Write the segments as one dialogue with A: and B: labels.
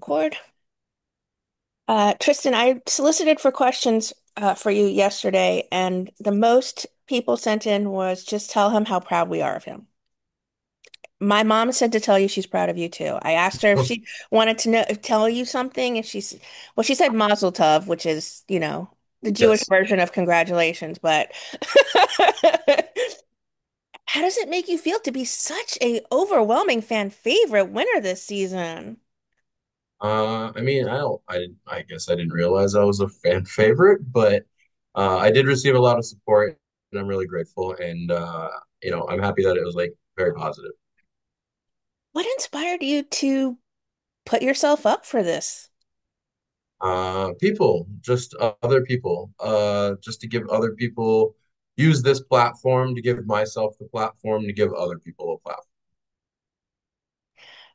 A: Record. Tristan, I solicited for questions for you yesterday, and the most people sent in was just tell him how proud we are of him. My mom said to tell you she's proud of you too. I asked her if she wanted to know, tell you something, and well, she said Mazel Tov, which is, the Jewish
B: Yes.
A: version of congratulations. But how does it make you feel to be such a overwhelming fan favorite winner this season?
B: I mean, I guess I didn't realize I was a fan favorite, but I did receive a lot of support, and I'm really grateful. And I'm happy that it was like very positive.
A: What inspired you to put yourself up for this?
B: People, just other people, just to give other people use this platform to give myself the platform to give other people a platform.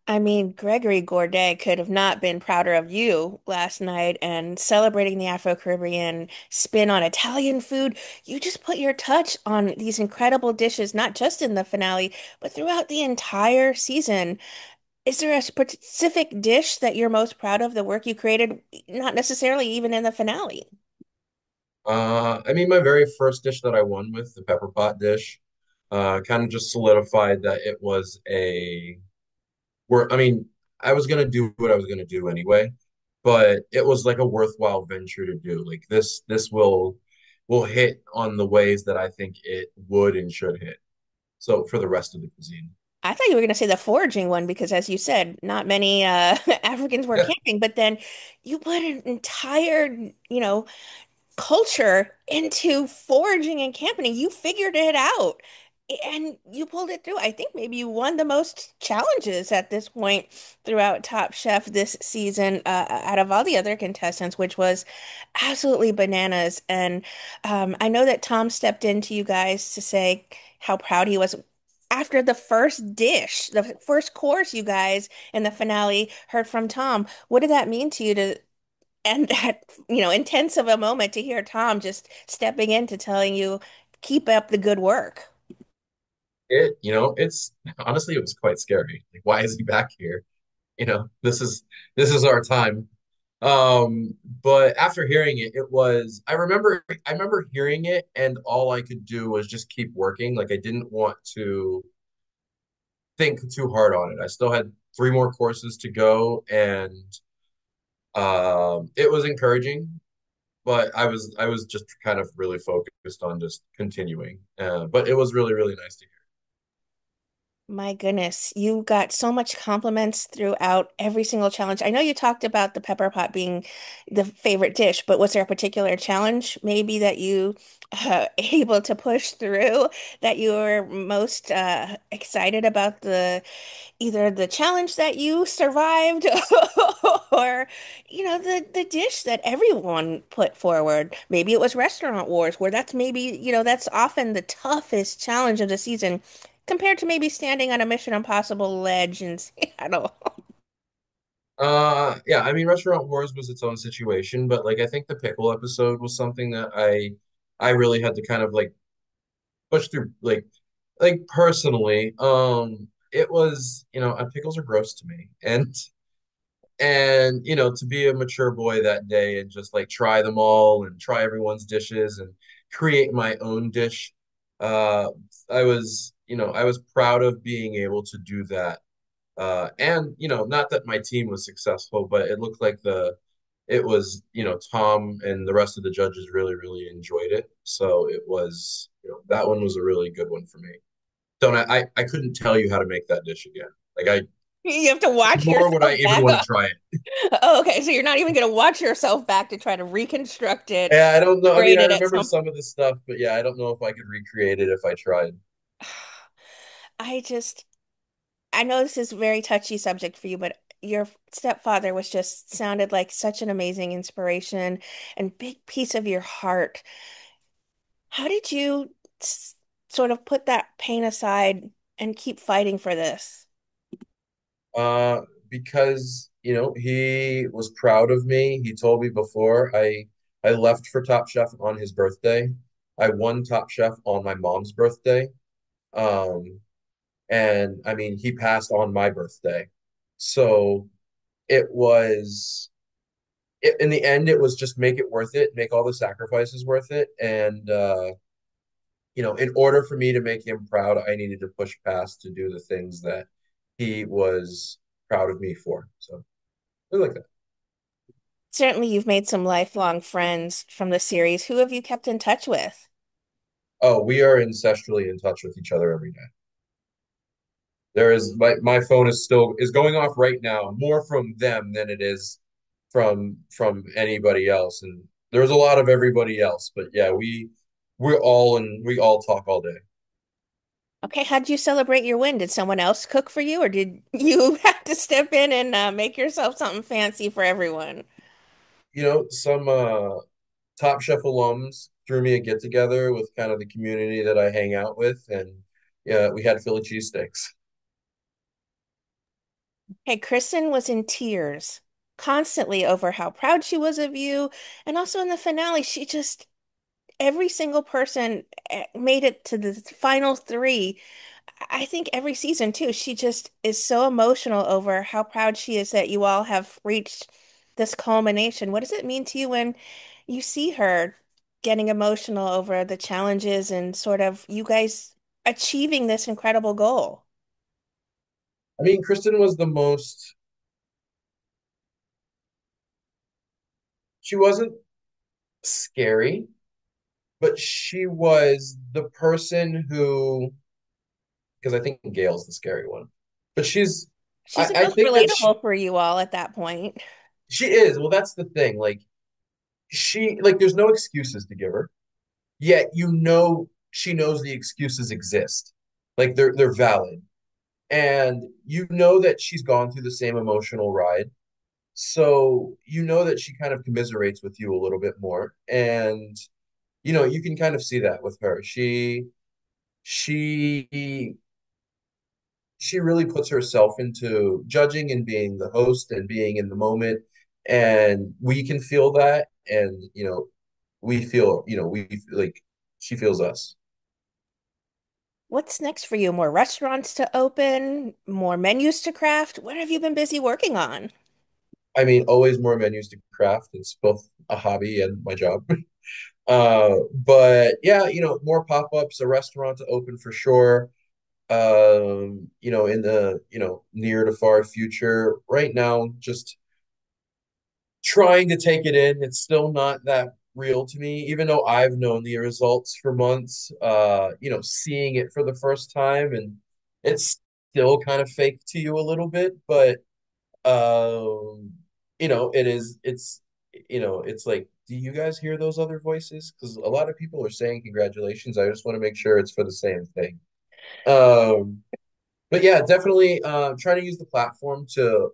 A: I mean, Gregory Gourdet could have not been prouder of you last night and celebrating the Afro-Caribbean spin on Italian food. You just put your touch on these incredible dishes, not just in the finale, but throughout the entire season. Is there a specific dish that you're most proud of, the work you created, not necessarily even in the finale?
B: I mean, my very first dish that I won with, the pepper pot dish, kind of just solidified that it was a where I mean, I was gonna do what I was gonna do anyway, but it was like a worthwhile venture to do. Like this will hit on the ways that I think it would and should hit. So for the rest of the cuisine.
A: I thought you were going to say the foraging one because, as you said, not many Africans were
B: Yeah,
A: camping, but then you put an entire, culture into foraging and camping. You figured it out and you pulled it through. I think maybe you won the most challenges at this point throughout Top Chef this season, out of all the other contestants, which was absolutely bananas. And I know that Tom stepped in to you guys to say how proud he was. After the first dish, the first course, you guys in the finale heard from Tom. What did that mean to you to and that, intense of a moment to hear Tom just stepping in to telling you, keep up the good work.
B: it's honestly it was quite scary. Like, why is he back here? This is our time. But after hearing it, I remember hearing it and all I could do was just keep working. Like I didn't want to think too hard on it. I still had three more courses to go, and it was encouraging, but I was just kind of really focused on just continuing. But it was really really nice to
A: My goodness, you got so much compliments throughout every single challenge. I know you talked about the pepper pot being the favorite dish, but was there a particular challenge maybe that you able to push through that you were most excited about the either the challenge that you survived or the dish that everyone put forward. Maybe it was Restaurant Wars, where that's maybe, that's often the toughest challenge of the season compared to maybe standing on a Mission Impossible ledge in Seattle.
B: Yeah, I mean, Restaurant Wars was its own situation, but like I think the pickle episode was something that I really had to kind of like push through, like personally. It was, pickles are gross to me, and to be a mature boy that day and just like try them all and try everyone's dishes and create my own dish. Uh, I was proud of being able to do that. And not that my team was successful, but it looked like it was, Tom and the rest of the judges really, really enjoyed it. So it was, that one was a really good one for me. Don't I couldn't tell you how to make that dish again. Like
A: You have to watch
B: nor would I
A: yourself
B: even
A: back
B: want to
A: up.
B: try it.
A: Oh, okay, so you're not even going to watch yourself back to try to reconstruct it,
B: Yeah, I don't know. I mean,
A: grade
B: I
A: it at
B: remember
A: some.
B: some of the stuff, but yeah, I don't know if I could recreate it if I tried.
A: I just, I know this is a very touchy subject for you, but your stepfather was just sounded like such an amazing inspiration and big piece of your heart. How did you sort of put that pain aside and keep fighting for this?
B: Uh, because, he was proud of me. He told me before I left for Top Chef on his birthday. I won Top Chef on my mom's birthday. Um, and I mean, he passed on my birthday. So it was in the end, it was just make it worth it, make all the sacrifices worth it. And in order for me to make him proud, I needed to push past to do the things that he was proud of me for. So I like that.
A: Certainly, you've made some lifelong friends from the series. Who have you kept in touch with?
B: Oh, we are ancestrally in touch with each other every day. There is my phone is going off right now, more from them than it is from anybody else. And there's a lot of everybody else, but yeah, we all talk all day.
A: Okay, how'd you celebrate your win? Did someone else cook for you, or did you have to step in and make yourself something fancy for everyone?
B: Some Top Chef alums threw me a get together with kind of the community that I hang out with, and yeah, we had Philly cheesesteaks.
A: Hey, Kristen was in tears constantly over how proud she was of you. And also in the finale, every single person made it to the final three. I think every season too, she just is so emotional over how proud she is that you all have reached this culmination. What does it mean to you when you see her getting emotional over the challenges and sort of you guys achieving this incredible goal?
B: I mean, Kristen was the most, she wasn't scary, but she was the person who, because I think Gail's the scary one, but
A: She's the
B: I
A: most
B: think that
A: relatable for you all at that point.
B: she is. Well, that's the thing. There's no excuses to give her, yet she knows the excuses exist. Like they're valid. And you know that she's gone through the same emotional ride. So you know that she kind of commiserates with you a little bit more. And you can kind of see that with her. She she really puts herself into judging and being the host and being in the moment. And we can feel that. And we feel, like she feels us.
A: What's next for you? More restaurants to open, more menus to craft? What have you been busy working on?
B: I mean, always more menus to craft. It's both a hobby and my job. But yeah, more pop-ups, a restaurant to open for sure. In the, near to far future. Right now, just trying to take it in. It's still not that real to me, even though I've known the results for months. Seeing it for the first time, and it's still kind of fake to you a little bit, but it is, it's like, do you guys hear those other voices? Because a lot of people are saying congratulations. I just want to make sure it's for the same thing. Um, but yeah, definitely trying to use the platform to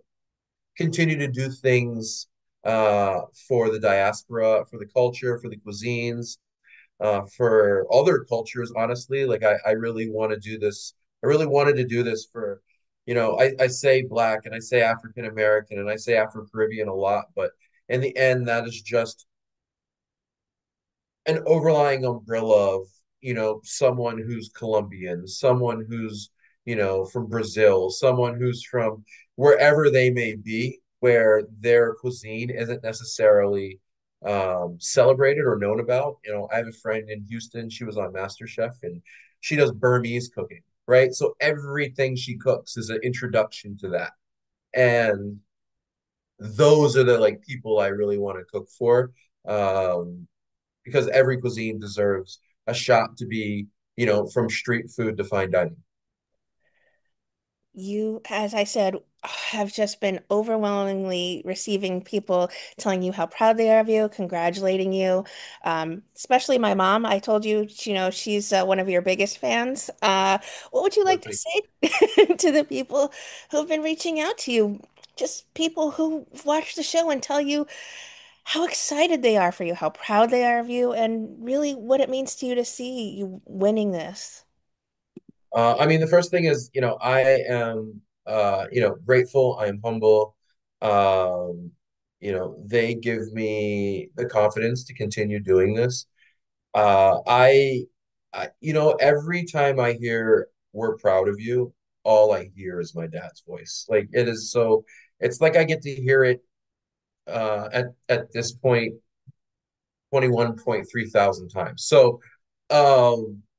B: continue to do things for the diaspora, for the culture, for the cuisines, for other cultures, honestly. I really want to do this. I really wanted to do this for, I say Black and I say African American and I say Afro Caribbean a lot, but in the end, that is just an overlying umbrella of, someone who's Colombian, someone who's, from Brazil, someone who's from wherever they may be, where their cuisine isn't necessarily celebrated or known about. I have a friend in Houston, she was on MasterChef and she does Burmese cooking, right? So everything she cooks is an introduction to that. And those are the like people I really want to cook for. Um, because every cuisine deserves a shot to be, from street food to fine dining.
A: You, as I said, have just been overwhelmingly receiving people telling you how proud they are of you, congratulating you. Especially my mom. I told you, she's one of your biggest fans. What would you
B: So
A: like to
B: thank
A: say to the people who've been reaching out to you? Just people who watch the show and tell you how excited they are for you, how proud they are of you, and really what it means to you to see you winning this.
B: I mean, the first thing is, I am, grateful. I am humble. Um, they give me the confidence to continue doing this. Uh, I, every time I hear "we're proud of you," all I hear is my dad's voice. Like it is so. it's like I get to hear it at this point 21.3 thousand times. So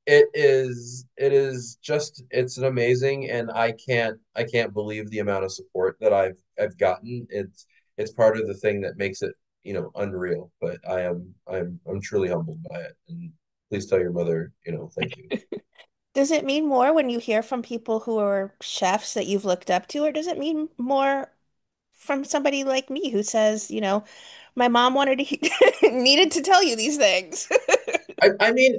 B: it is just it's an amazing, and I can't believe the amount of support that I've gotten. It's part of the thing that makes it, unreal. But I'm truly humbled by it. And please tell your mother, thank you.
A: Does it mean more when you hear from people who are chefs that you've looked up to, or does it mean more from somebody like me who says, my mom wanted to needed to tell you these things?
B: I mean,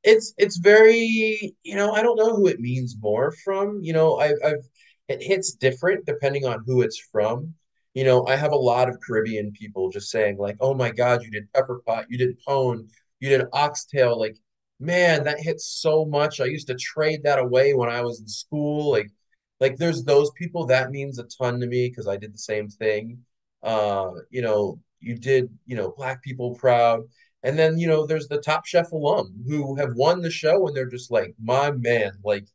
B: it's very, I don't know who it means more from. It hits different depending on who it's from. I have a lot of Caribbean people just saying like, "Oh my God, you did pepper pot, you did pone, you did oxtail." Like, man, that hits so much. I used to trade that away when I was in school. There's those people that means a ton to me because I did the same thing. You did, Black people proud. And then, there's the Top Chef alum who have won the show and they're just like, my man, like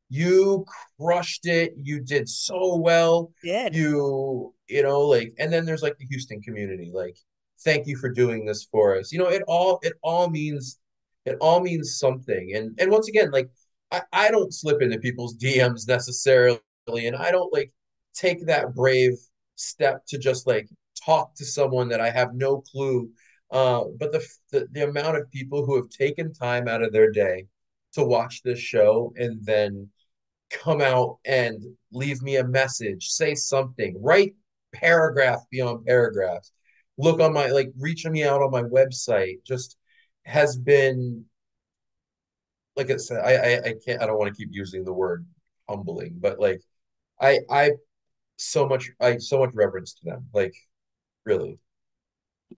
B: you crushed it. You did so well.
A: Did.
B: And then there's like the Houston community, like, thank you for doing this for us. It all means something. And once again, like I don't slip into people's DMs necessarily, and I don't like take that brave step to just like talk to someone that I have no clue, but the amount of people who have taken time out of their day to watch this show and then come out and leave me a message, say something, write paragraph beyond paragraphs, look on my like reaching me out on my website, just has been like I said, I don't want to keep using the word humbling, but like I so much reverence to them, like really.